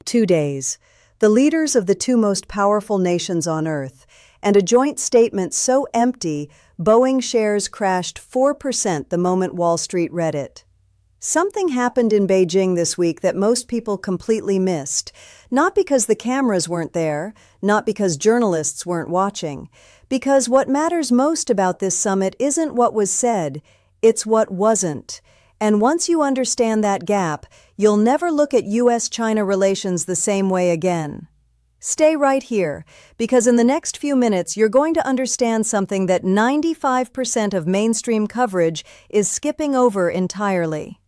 2 days. The leaders of the two most powerful nations on Earth, and a joint statement so empty, Boeing shares crashed 4% the moment Wall Street read it. Something happened in Beijing this week that most people completely missed, not because the cameras weren't there, not because journalists weren't watching, because what matters most about this summit isn't what was said, it's what wasn't. And once you understand that gap, you'll never look at US-China relations the same way again. Stay right here, because in the next few minutes you're going to understand something that 95% of mainstream coverage is skipping over entirely.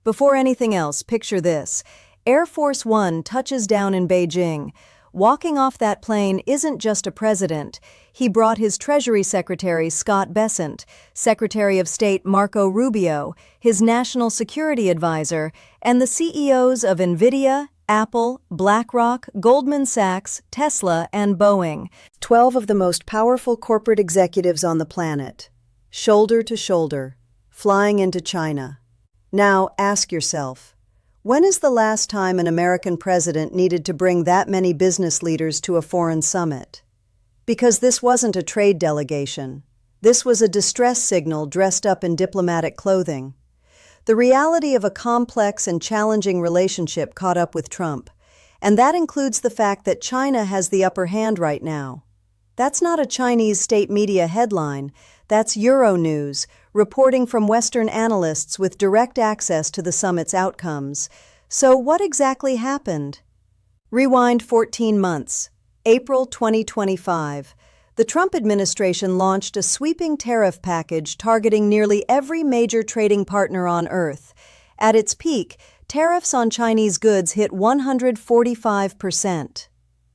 Before anything else, picture this. Air Force One touches down in Beijing. Walking off that plane isn't just a president. He brought his Treasury Secretary Scott Bessent, Secretary of State Marco Rubio, his National Security Advisor, and the CEOs of NVIDIA, Apple, BlackRock, Goldman Sachs, Tesla, and Boeing. 12 of the most powerful corporate executives on the planet, shoulder to shoulder, flying into China. Now ask yourself, when is the last time an American president needed to bring that many business leaders to a foreign summit? Because this wasn't a trade delegation. This was a distress signal dressed up in diplomatic clothing. The reality of a complex and challenging relationship caught up with Trump, and that includes the fact that China has the upper hand right now. That's not a Chinese state media headline, that's Euronews, reporting from Western analysts with direct access to the summit's outcomes. So what exactly happened? Rewind 14 months. April 2025. The Trump administration launched a sweeping tariff package targeting nearly every major trading partner on Earth. At its peak, tariffs on Chinese goods hit 145%.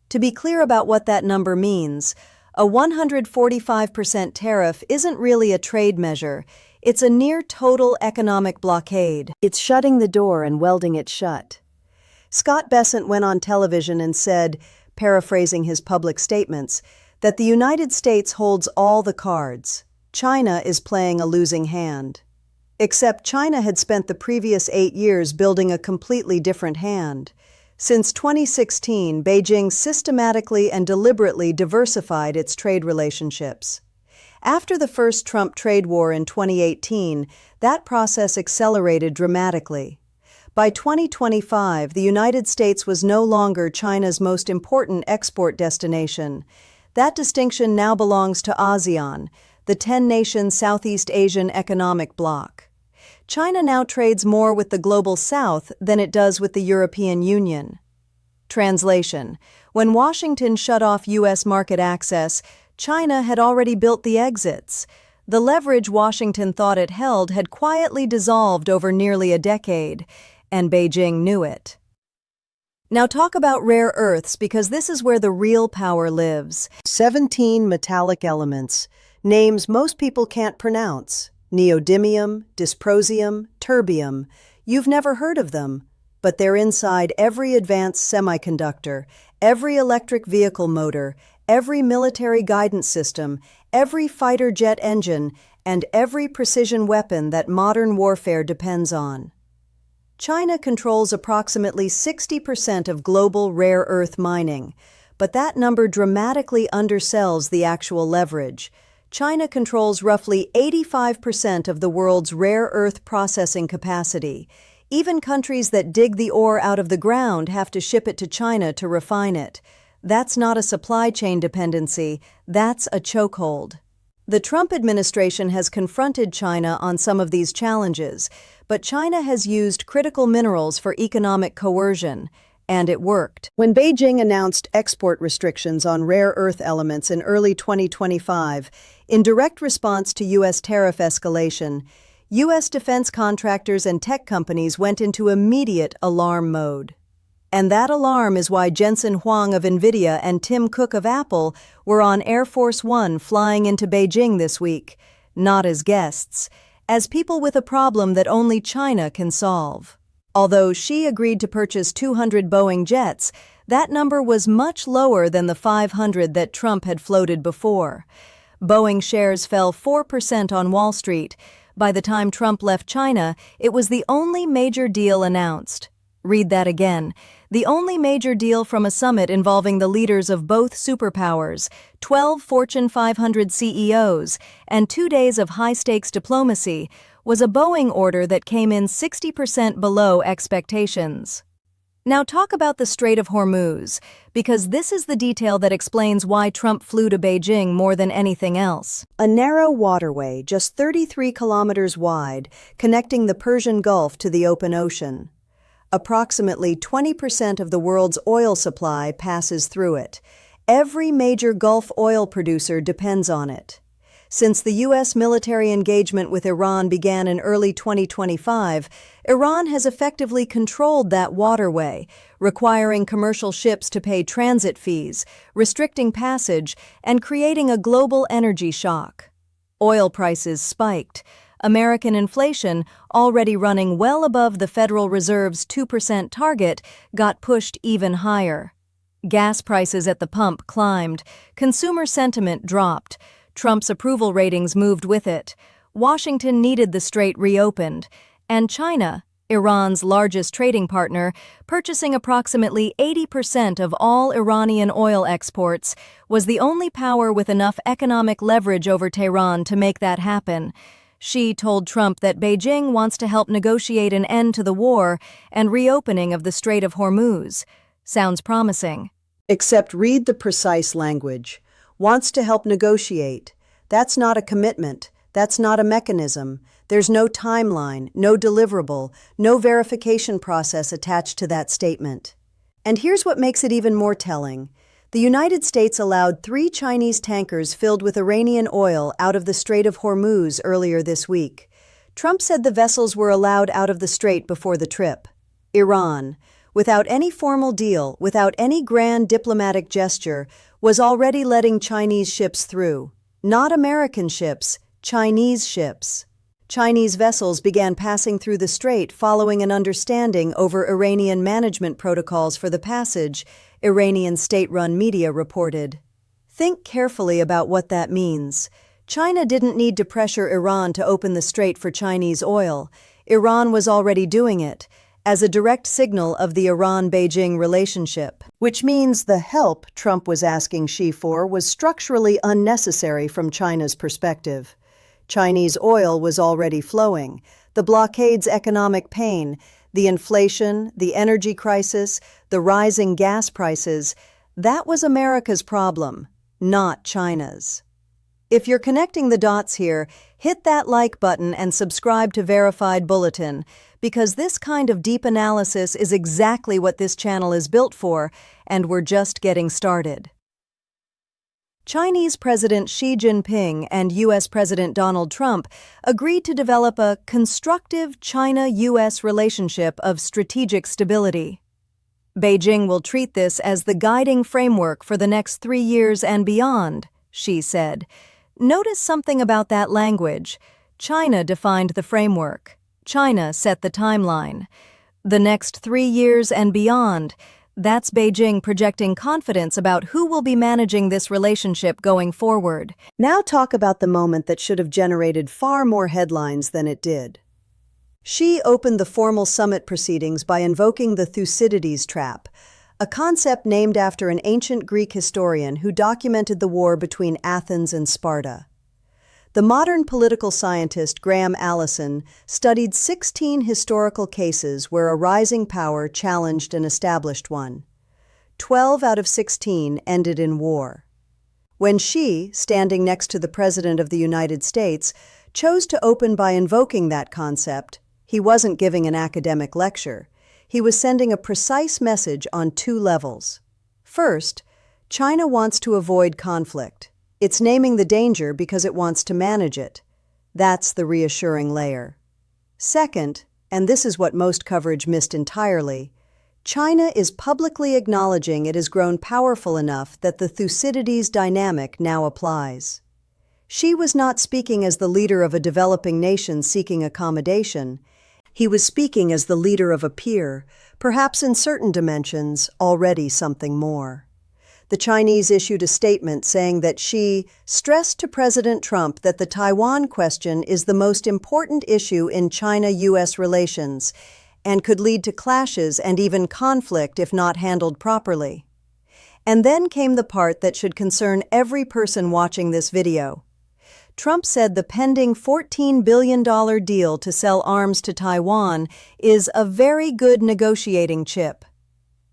To be clear about what that number means, a 145% tariff isn't really a trade measure. It's a near-total economic blockade. It's shutting the door and welding it shut. Scott Bessent went on television and said, paraphrasing his public statements, that the United States holds all the cards. China is playing a losing hand. Except China had spent the previous 8 years building a completely different hand. Since 2016, Beijing systematically and deliberately diversified its trade relationships. After the first Trump trade war in 2018, that process accelerated dramatically. By 2025, the United States was no longer China's most important export destination. That distinction now belongs to ASEAN, the 10-nation Southeast Asian economic bloc. China now trades more with the Global South than it does with the European Union. Translation: when Washington shut off U.S. market access, China had already built the exits. The leverage Washington thought it held had quietly dissolved over nearly a decade, and Beijing knew it. Now talk about rare earths, because this is where the real power lives. 17 metallic elements, names most people can't pronounce. Neodymium, dysprosium, terbium. You've never heard of them, but they're inside every advanced semiconductor, every electric vehicle motor, every military guidance system, every fighter jet engine, and every precision weapon that modern warfare depends on. China controls approximately 60% of global rare earth mining, but that number dramatically undersells the actual leverage. China controls roughly 85% of the world's rare earth processing capacity. Even countries that dig the ore out of the ground have to ship it to China to refine it. That's not a supply chain dependency, that's a chokehold. The Trump administration has confronted China on some of these challenges, but China has used critical minerals for economic coercion, and it worked. When Beijing announced export restrictions on rare earth elements in early 2025, in direct response to U.S. tariff escalation, U.S. defense contractors and tech companies went into immediate alarm mode. And that alarm is why Jensen Huang of NVIDIA and Tim Cook of Apple were on Air Force One flying into Beijing this week, not as guests, as people with a problem that only China can solve. Although Xi agreed to purchase 200 Boeing jets, that number was much lower than the 500 that Trump had floated before. Boeing shares fell 4% on Wall Street. By the time Trump left China, it was the only major deal announced. Read that again. The only major deal from a summit involving the leaders of both superpowers, 12 Fortune 500 CEOs, and 2 days of high-stakes diplomacy, was a Boeing order that came in 60% below expectations. Now talk about the Strait of Hormuz, because this is the detail that explains why Trump flew to Beijing more than anything else. A narrow waterway, just 33 kilometers wide, connecting the Persian Gulf to the open ocean. Approximately 20% of the world's oil supply passes through it. Every major Gulf oil producer depends on it. Since the U.S. military engagement with Iran began in early 2025, Iran has effectively controlled that waterway, requiring commercial ships to pay transit fees, restricting passage, and creating a global energy shock. Oil prices spiked. American inflation, already running well above the Federal Reserve's 2% target, got pushed even higher. Gas prices at the pump climbed. Consumer sentiment dropped. Trump's approval ratings moved with it. Washington needed the strait reopened. And China, Iran's largest trading partner, purchasing approximately 80% of all Iranian oil exports, was the only power with enough economic leverage over Tehran to make that happen. Xi told Trump that Beijing wants to help negotiate an end to the war and reopening of the Strait of Hormuz. Sounds promising. Except read the precise language. Wants to help negotiate. That's not a commitment. That's not a mechanism. There's no timeline, no deliverable, no verification process attached to that statement. And here's what makes it even more telling. The United States allowed 3 Chinese tankers filled with Iranian oil out of the Strait of Hormuz earlier this week. Trump said the vessels were allowed out of the strait before the trip. Iran, without any formal deal, without any grand diplomatic gesture, was already letting Chinese ships through. Not American ships, Chinese ships. Chinese vessels began passing through the strait following an understanding over Iranian management protocols for the passage, Iranian state-run media reported. Think carefully about what that means. China didn't need to pressure Iran to open the strait for Chinese oil. Iran was already doing it, as a direct signal of the Iran-Beijing relationship. Which means the help Trump was asking Xi for was structurally unnecessary from China's perspective. Chinese oil was already flowing. The blockade's economic pain, the inflation, the energy crisis, the rising gas prices, that was America's problem, not China's. If you're connecting the dots here, hit that like button and subscribe to Verified Bulletin, because this kind of deep analysis is exactly what this channel is built for, and we're just getting started. Chinese President Xi Jinping and U.S. President Donald Trump agreed to develop a constructive China-U.S. relationship of strategic stability. Beijing will treat this as the guiding framework for the next 3 years and beyond, Xi said. Notice something about that language. China defined the framework. China set the timeline. The next 3 years and beyond. That's Beijing projecting confidence about who will be managing this relationship going forward. Now talk about the moment that should have generated far more headlines than it did. Xi opened the formal summit proceedings by invoking the Thucydides trap, a concept named after an ancient Greek historian who documented the war between Athens and Sparta. The modern political scientist Graham Allison studied 16 historical cases where a rising power challenged an established one. 12 out of 16 ended in war. When Xi, standing next to the President of the United States, chose to open by invoking that concept, he wasn't giving an academic lecture. He was sending a precise message on 2 levels. First, China wants to avoid conflict. It's naming the danger because it wants to manage it. That's the reassuring layer. Second, and this is what most coverage missed entirely, China is publicly acknowledging it has grown powerful enough that the Thucydides dynamic now applies. Xi was not speaking as the leader of a developing nation seeking accommodation. He was speaking as the leader of a peer, perhaps in certain dimensions, already something more. The Chinese issued a statement saying that Xi stressed to President Trump that the Taiwan question is the most important issue in China-U.S. relations, and could lead to clashes and even conflict if not handled properly. And then came the part that should concern every person watching this video. Trump said the pending $14 billion deal to sell arms to Taiwan is a very good negotiating chip.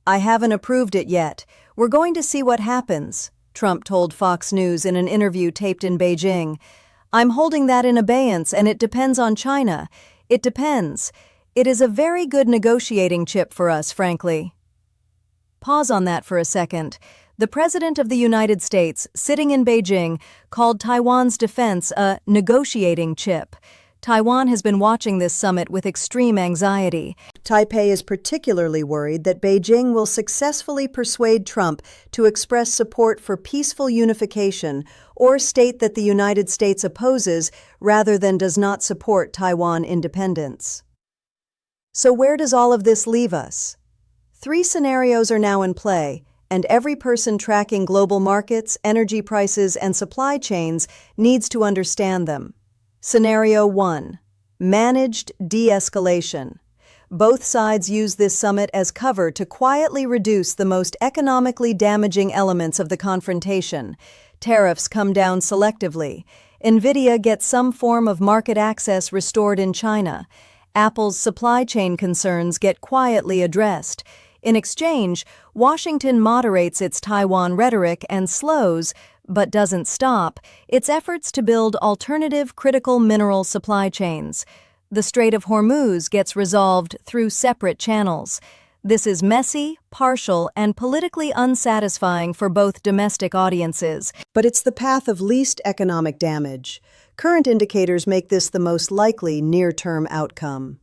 "I haven't approved it yet. We're going to see what happens," Trump told Fox News in an interview taped in Beijing. "I'm holding that in abeyance, and it depends on China. It depends. It is a very good negotiating chip for us, frankly." Pause on that for a second. The President of the United States, sitting in Beijing, called Taiwan's defense a negotiating chip. Taiwan has been watching this summit with extreme anxiety. Taipei is particularly worried that Beijing will successfully persuade Trump to express support for peaceful unification or state that the United States opposes rather than does not support Taiwan independence. So where does all of this leave us? 3 scenarios are now in play, and every person tracking global markets, energy prices, and supply chains needs to understand them. Scenario 1. Managed de-escalation. Both sides use this summit as cover to quietly reduce the most economically damaging elements of the confrontation. Tariffs come down selectively. Nvidia gets some form of market access restored in China. Apple's supply chain concerns get quietly addressed. In exchange, Washington moderates its Taiwan rhetoric and slows, but doesn't stop, its efforts to build alternative critical mineral supply chains. The Strait of Hormuz gets resolved through separate channels. This is messy, partial, and politically unsatisfying for both domestic audiences. But it's the path of least economic damage. Current indicators make this the most likely near-term outcome.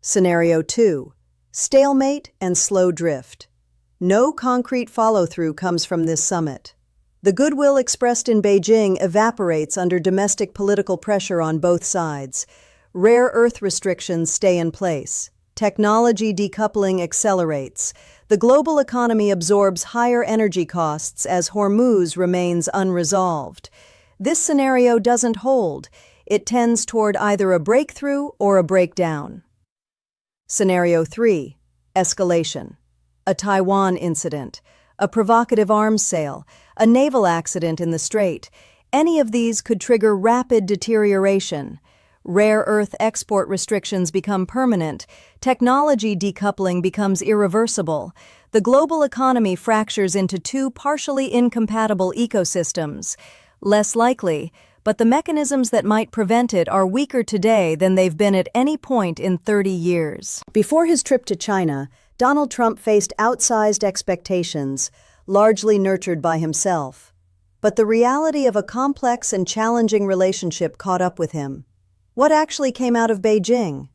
Scenario 2. Stalemate and slow drift. No concrete follow-through comes from this summit. The goodwill expressed in Beijing evaporates under domestic political pressure on both sides. Rare earth restrictions stay in place. Technology decoupling accelerates. The global economy absorbs higher energy costs as Hormuz remains unresolved. This scenario doesn't hold. It tends toward either a breakthrough or a breakdown. Scenario 3. Escalation. A Taiwan incident, a provocative arms sale, a naval accident in the Strait. Any of these could trigger rapid deterioration. Rare earth export restrictions become permanent. Technology decoupling becomes irreversible. The global economy fractures into 2 partially incompatible ecosystems. Less likely, but the mechanisms that might prevent it are weaker today than they've been at any point in 30 years. Before his trip to China, Donald Trump faced outsized expectations, largely nurtured by himself. But the reality of a complex and challenging relationship caught up with him. What actually came out of Beijing?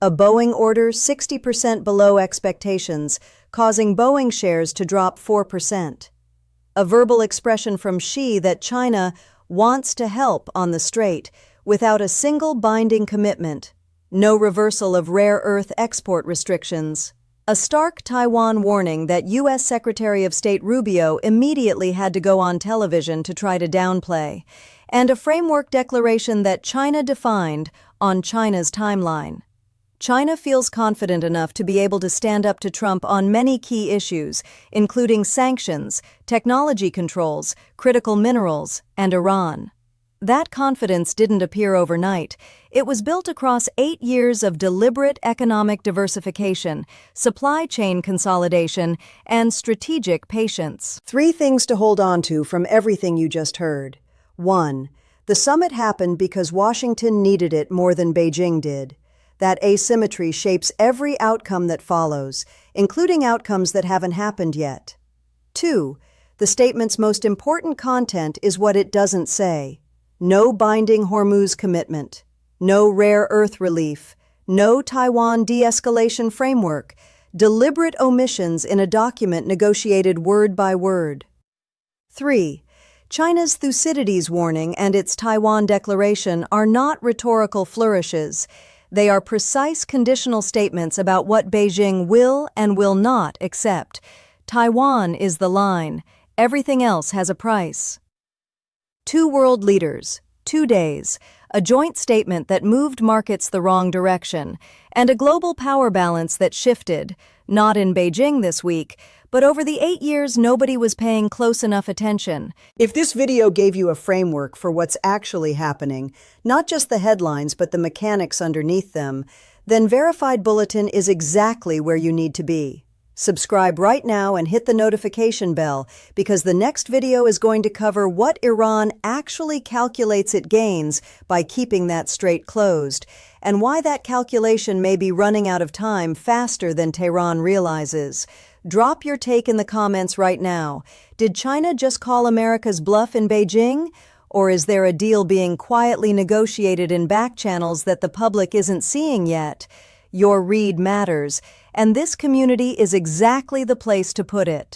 A Boeing order 60% below expectations, causing Boeing shares to drop 4%. A verbal expression from Xi that China wants to help on the Strait without a single binding commitment. No reversal of rare earth export restrictions. A stark Taiwan warning that U.S. Secretary of State Rubio immediately had to go on television to try to downplay. And a framework declaration that China defined on China's timeline. China feels confident enough to be able to stand up to Trump on many key issues, including sanctions, technology controls, critical minerals, and Iran. That confidence didn't appear overnight. It was built across 8 years of deliberate economic diversification, supply chain consolidation, and strategic patience. 3 things to hold on to from everything you just heard. 1. The summit happened because Washington needed it more than Beijing did. That asymmetry shapes every outcome that follows, including outcomes that haven't happened yet. 2. The statement's most important content is what it doesn't say. No binding Hormuz commitment. No rare earth relief. No Taiwan de-escalation framework. Deliberate omissions in a document negotiated word by word. 3. China's Thucydides warning and its Taiwan declaration are not rhetorical flourishes. They are precise conditional statements about what Beijing will and will not accept. Taiwan is the line. Everything else has a price. 2 world leaders, 2 days, a joint statement that moved markets the wrong direction, and a global power balance that shifted, not in Beijing this week, but over the 8 years nobody was paying close enough attention. If this video gave you a framework for what's actually happening, not just the headlines but the mechanics underneath them, then Verified Bulletin is exactly where you need to be. Subscribe right now and hit the notification bell, because the next video is going to cover what Iran actually calculates it gains by keeping that strait closed, and why that calculation may be running out of time faster than Tehran realizes. Drop your take in the comments right now. Did China just call America's bluff in Beijing? Or is there a deal being quietly negotiated in back channels that the public isn't seeing yet? Your read matters, and this community is exactly the place to put it.